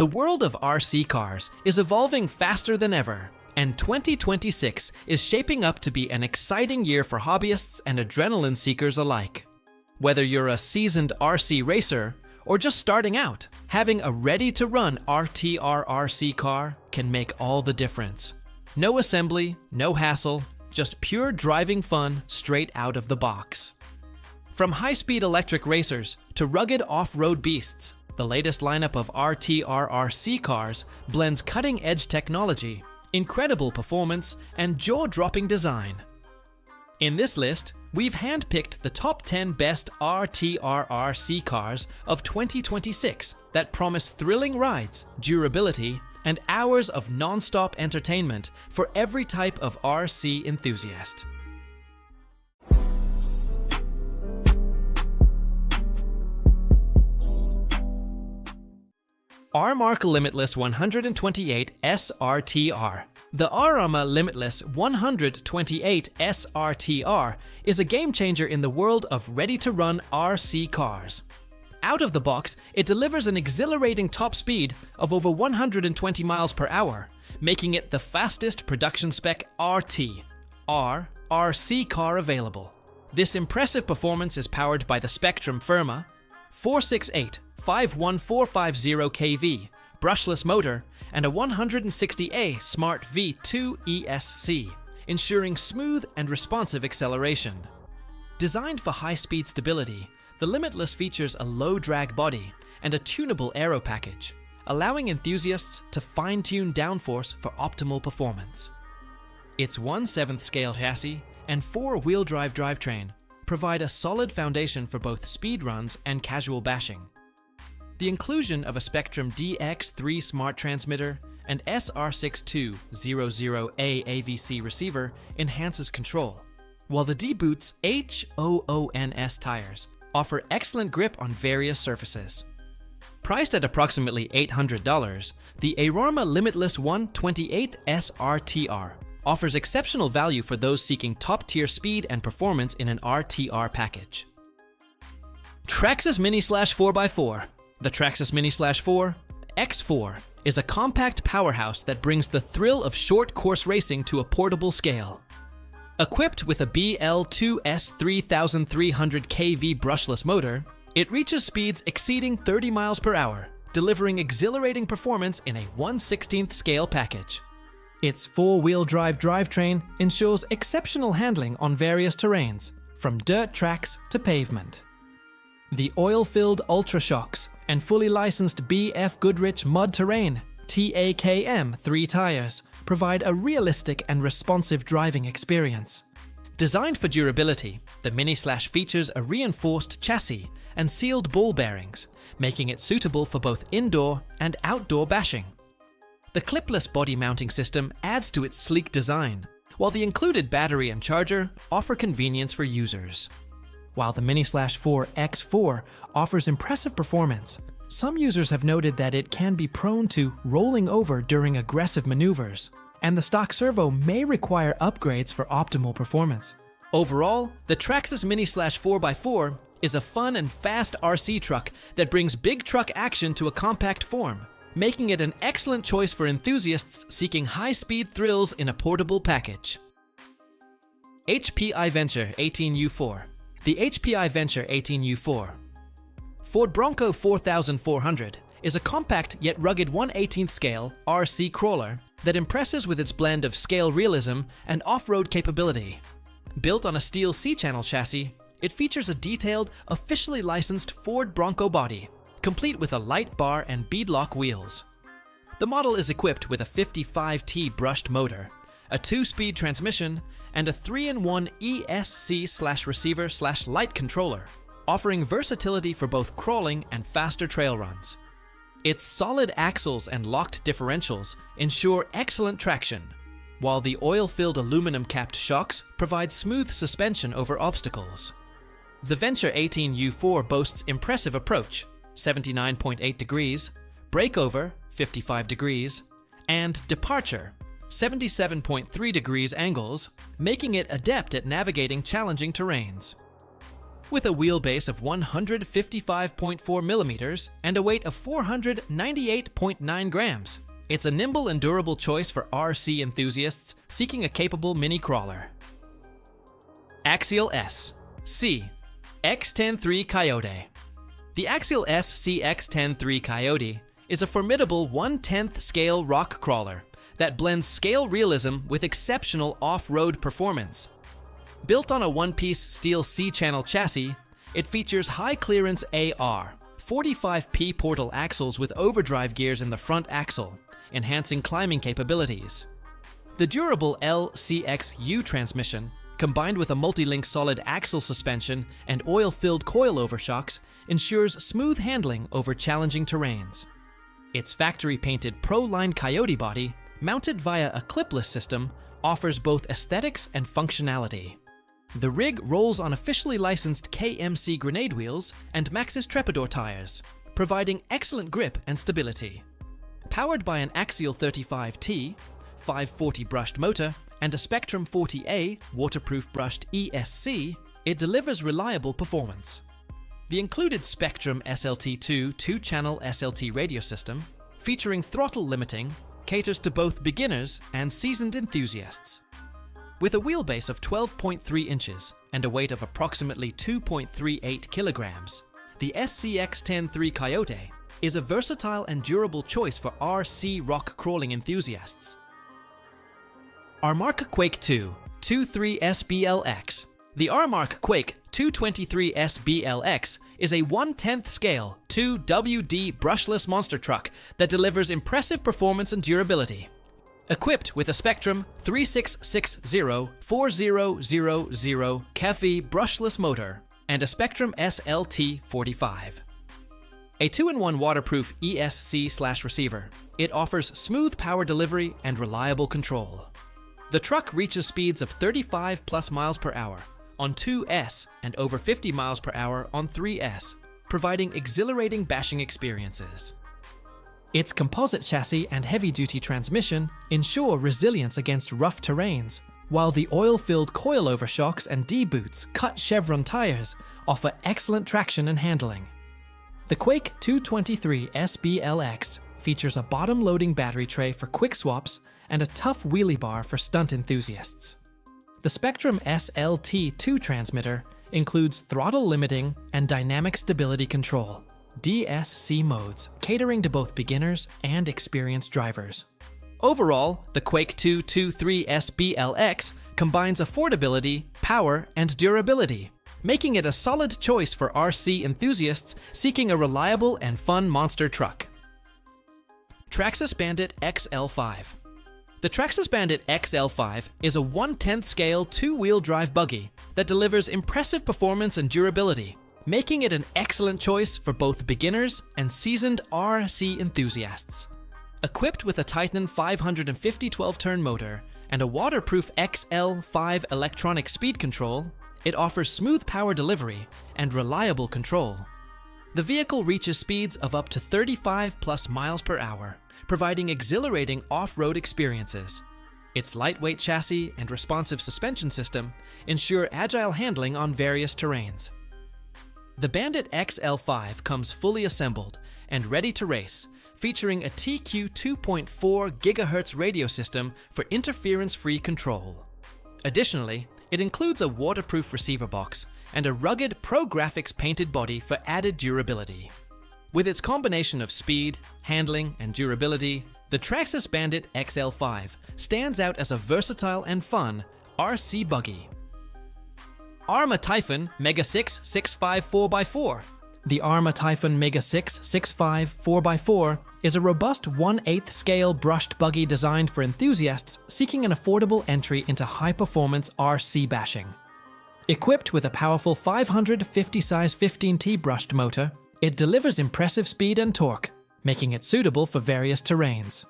The world of RC cars is evolving faster than ever, and 2026 is shaping up to be an exciting year for hobbyists and adrenaline seekers alike. Whether you're a seasoned RC racer or just starting out, having a ready-to-run RTR RC car can make all the difference. No assembly, no hassle, just pure driving fun straight out of the box. From high-speed electric racers to rugged off-road beasts, the latest lineup of RTR RC cars blends cutting-edge technology, incredible performance, and jaw-dropping design. In this list, we've handpicked the top 10 best RTR RC cars of 2026 that promise thrilling rides, durability, and hours of non-stop entertainment for every type of RC enthusiast. ARRMARC Limitless 128 SRTR. The Arrma Limitless 128 SRTR is a game changer in the world of ready-to-run RC cars. Out of the box, it delivers an exhilarating top speed of over 120 miles per hour, making it the fastest production spec RC car available. This impressive performance is powered by the Spectrum Firma 468-51450 kV brushless motor and a 160A Smart V2 ESC, ensuring smooth and responsive acceleration. Designed for high-speed stability, the Limitless features a low-drag body and a tunable aero package, allowing enthusiasts to fine-tune downforce for optimal performance. Its 1/7 scale chassis and 4-wheel drive drivetrain provide a solid foundation for both speed runs and casual bashing. The inclusion of a Spectrum DX3 smart transmitter and SR6200A AVC receiver enhances control, while the D-Boots HOONS tires offer excellent grip on various surfaces. Priced at approximately $800, the Arrma Limitless 128 SRTR offers exceptional value for those seeking top-tier speed and performance in an RTR package. Traxxas Mini/4x4. The Traxxas Mini/4 X4 is a compact powerhouse that brings the thrill of short course racing to a portable scale. Equipped with a BL2S 3300 kV brushless motor, it reaches speeds exceeding 30 miles per hour, delivering exhilarating performance in a 1/16 scale package. Its 4-wheel drive drivetrain ensures exceptional handling on various terrains, from dirt tracks to pavement. The oil-filled Ultrashocks and fully licensed BF Goodrich Mud Terrain TAKM 3 tires provide a realistic and responsive driving experience. Designed for durability, the Mini/ features a reinforced chassis and sealed ball bearings, making it suitable for both indoor and outdoor bashing. The clipless body mounting system adds to its sleek design, while the included battery and charger offer convenience for users. While the Mini/4 X4 offers impressive performance, some users have noted that it can be prone to rolling over during aggressive maneuvers, and the stock servo may require upgrades for optimal performance. Overall, the Traxxas Mini/4x4 is a fun and fast RC truck that brings big truck action to a compact form, making it an excellent choice for enthusiasts seeking high-speed thrills in a portable package. HPI Venture 18U4. The HPI Venture 18U4 Ford Bronco 4400 is a compact yet rugged 1/18 scale RC crawler that impresses with its blend of scale realism and off-road capability. Built on a steel C-channel chassis, it features a detailed, officially licensed Ford Bronco body, complete with a light bar and beadlock wheels. The model is equipped with a 55T brushed motor, a 2-speed transmission, and a 3-in-1 ESC/receiver/light controller, offering versatility for both crawling and faster trail runs. Its solid axles and locked differentials ensure excellent traction, while the oil-filled aluminum-capped shocks provide smooth suspension over obstacles. The Venture 18U4 boasts impressive approach, 79.8 degrees, breakover, 55 degrees, and departure, 77.3 degrees angles, making it adept at navigating challenging terrains. With a wheelbase of 155.4 millimeters and a weight of 498.9 grams, it's a nimble and durable choice for RC enthusiasts seeking a capable mini crawler. Axial S C X103 Coyote. The Axial S CX103 Coyote is a formidable 1/10 scale rock crawler that blends scale realism with exceptional off-road performance. Built on a one-piece steel C-channel chassis, it features high-clearance AR, 45P portal axles with overdrive gears in the front axle, enhancing climbing capabilities. The durable LCXU transmission, combined with a multi-link solid axle suspension and oil-filled coilover shocks, ensures smooth handling over challenging terrains. Its factory-painted Pro-Line Coyote body, mounted via a clipless system, offers both aesthetics and functionality. The rig rolls on officially licensed KMC grenade wheels and Maxxis Trepador tires, providing excellent grip and stability. Powered by an Axial 35T, 540 brushed motor, and a Spectrum 40A waterproof brushed ESC, it delivers reliable performance. The included Spectrum SLT2 2-channel SLT radio system, featuring throttle limiting, caters to both beginners and seasoned enthusiasts. With a wheelbase of 12.3 inches and a weight of approximately 2.38 kilograms, the SCX103 Coyote is a versatile and durable choice for RC rock crawling enthusiasts. ARRMARC QUAKE 2 23SBLX. The ARRMARC QUAKE 223SBLX is a 1/10 scale 2WD brushless monster truck that delivers impressive performance and durability. Equipped with a Spectrum 3660-4000 KEFI brushless motor and a Spectrum SLT45. A 2-in-1 waterproof ESC/receiver, it offers smooth power delivery and reliable control. The truck reaches speeds of 35+ miles per hour on 2S and over 50 miles per hour on 3S, providing exhilarating bashing experiences. Its composite chassis and heavy-duty transmission ensure resilience against rough terrains, while the oil-filled coilover shocks and D-boots cut chevron tires offer excellent traction and handling. The QUAKE 223 SBLX features a bottom-loading battery tray for quick swaps and a tough wheelie bar for stunt enthusiasts. The Spectrum SLT2 transmitter includes throttle limiting and dynamic stability control, DSC modes, catering to both beginners and experienced drivers. Overall, the QUAKE 223 SBLX combines affordability, power, and durability, making it a solid choice for RC enthusiasts seeking a reliable and fun monster truck. Traxxas Bandit XL5. The Traxxas Bandit XL5 is a 1/10 scale 2-wheel drive buggy that delivers impressive performance and durability, making it an excellent choice for both beginners and seasoned RC enthusiasts. Equipped with a Titan 550 12-turn motor and a waterproof XL5 electronic speed control, it offers smooth power delivery and reliable control. The vehicle reaches speeds of up to 35+ miles per hour, providing exhilarating off-road experiences. Its lightweight chassis and responsive suspension system ensure agile handling on various terrains. The Bandit XL5 comes fully assembled and ready to race, featuring a TQ 2.4 GHz radio system for interference-free control. Additionally, it includes a waterproof receiver box and a rugged Pro Graphics painted body for added durability. With its combination of speed, handling, and durability, the Traxxas Bandit XL5 stands out as a versatile and fun RC buggy. Arrma Typhon Mega 6 65 4x4. The Arrma Typhon Mega 6 65 4x4 is a robust 1/8 scale brushed buggy designed for enthusiasts seeking an affordable entry into high-performance RC bashing. Equipped with a powerful 550 size 15T brushed motor, it delivers impressive speed and torque, making it suitable for various terrains.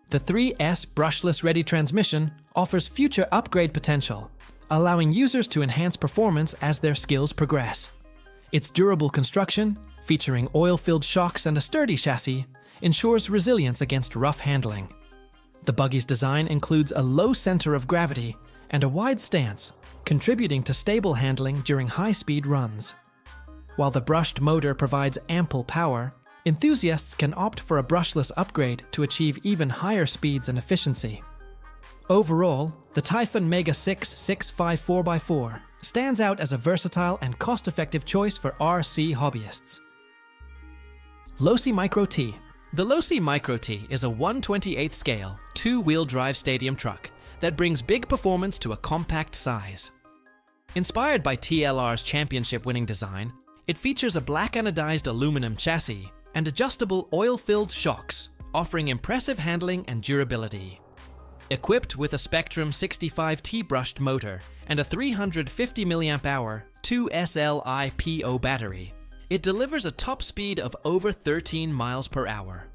The 3S brushless ready transmission offers future upgrade potential, allowing users to enhance performance as their skills progress. Its durable construction, featuring oil-filled shocks and a sturdy chassis, ensures resilience against rough handling. The buggy's design includes a low center of gravity and a wide stance, contributing to stable handling during high-speed runs. While the brushed motor provides ample power, enthusiasts can opt for a brushless upgrade to achieve even higher speeds and efficiency. Overall, the Typhon Mega 6 6.5 4x4 stands out as a versatile and cost-effective choice for RC hobbyists. LOSI Micro T. The LOSI Micro T is a 1/28 scale, two-wheel drive stadium truck that brings big performance to a compact size. Inspired by TLR's championship-winning design, it features a black anodized aluminum chassis and adjustable oil-filled shocks, offering impressive handling and durability. Equipped with a Spectrum 65T brushed motor and a 350 mAh 2SLI-PO battery, it delivers a top speed of over 13 miles per hour.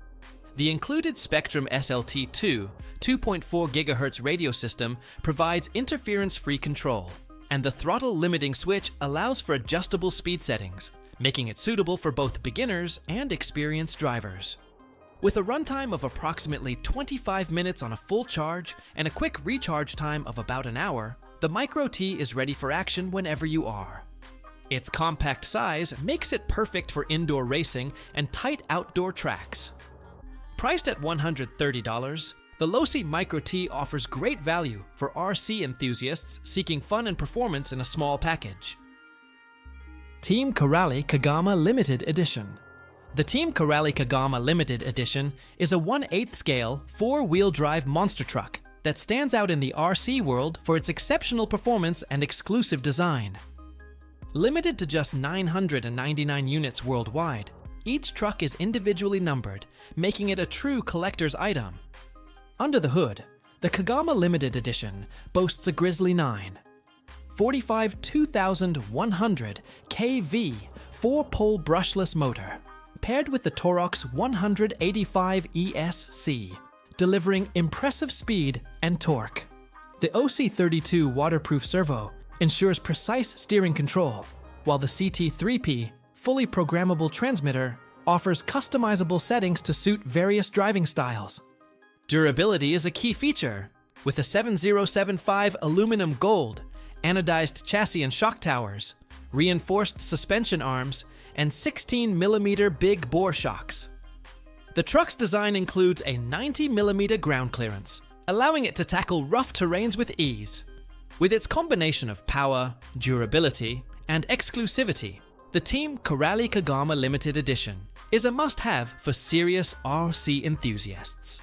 The included Spectrum SLT2 2.4 GHz radio system provides interference-free control, and the throttle limiting switch allows for adjustable speed settings, making it suitable for both beginners and experienced drivers. With a runtime of approximately 25 minutes on a full charge and a quick recharge time of about an hour, the Micro T is ready for action whenever you are. Its compact size makes it perfect for indoor racing and tight outdoor tracks. Priced at $130, the LOSI Micro T offers great value for RC enthusiasts seeking fun and performance in a small package. Team Corrali KAGAMA Limited Edition. The Team Corrali KAGAMA Limited Edition is a 1/8 scale, four-wheel drive monster truck that stands out in the RC world for its exceptional performance and exclusive design. Limited to just 999 units worldwide, each truck is individually numbered, making it a true collector's item. Under the hood, the KAGAMA Limited Edition boasts a Grizzly 9, 45 2100 kV 4-pole brushless motor, paired with the Torox 185 ESC, delivering impressive speed and torque. The OC32 waterproof servo ensures precise steering control, while the CT3P fully programmable transmitter offers customizable settings to suit various driving styles. Durability is a key feature, with a 7075 aluminum gold, anodized chassis and shock towers, reinforced suspension arms, and 16mm big bore shocks. The truck's design includes a 90mm ground clearance, allowing it to tackle rough terrains with ease. With its combination of power, durability, and exclusivity, the Team Corrali KAGAMA Limited Edition is a must-have for serious RC enthusiasts.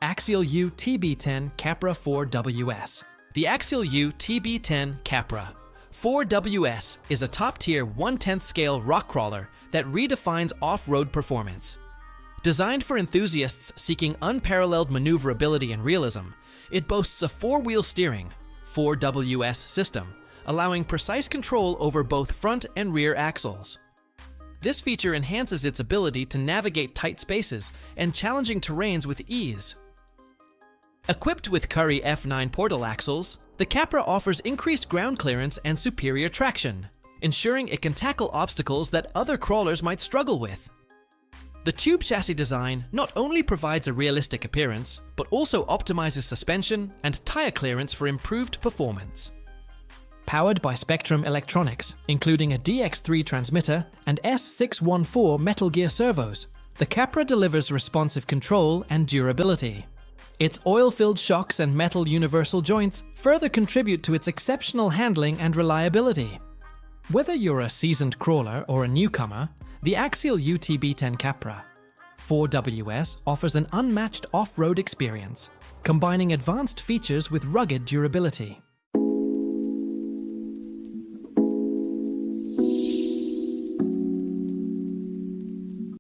Axial U TB10 Capra 4WS. The Axial U TB10 Capra 4WS is a top-tier 1/10 scale rock crawler that redefines off-road performance. Designed for enthusiasts seeking unparalleled maneuverability and realism, it boasts a four-wheel steering 4WS system, allowing precise control over both front and rear axles. This feature enhances its ability to navigate tight spaces and challenging terrains with ease. Equipped with Curry F9 portal axles, the Capra offers increased ground clearance and superior traction, ensuring it can tackle obstacles that other crawlers might struggle with. The tube chassis design not only provides a realistic appearance, but also optimizes suspension and tire clearance for improved performance. Powered by Spectrum electronics, including a DX3 transmitter and S614 Metal Gear servos, the Capra delivers responsive control and durability. Its oil-filled shocks and metal universal joints further contribute to its exceptional handling and reliability. Whether you're a seasoned crawler or a newcomer, the Axial UTB10 Capra 4WS offers an unmatched off-road experience, combining advanced features with rugged durability.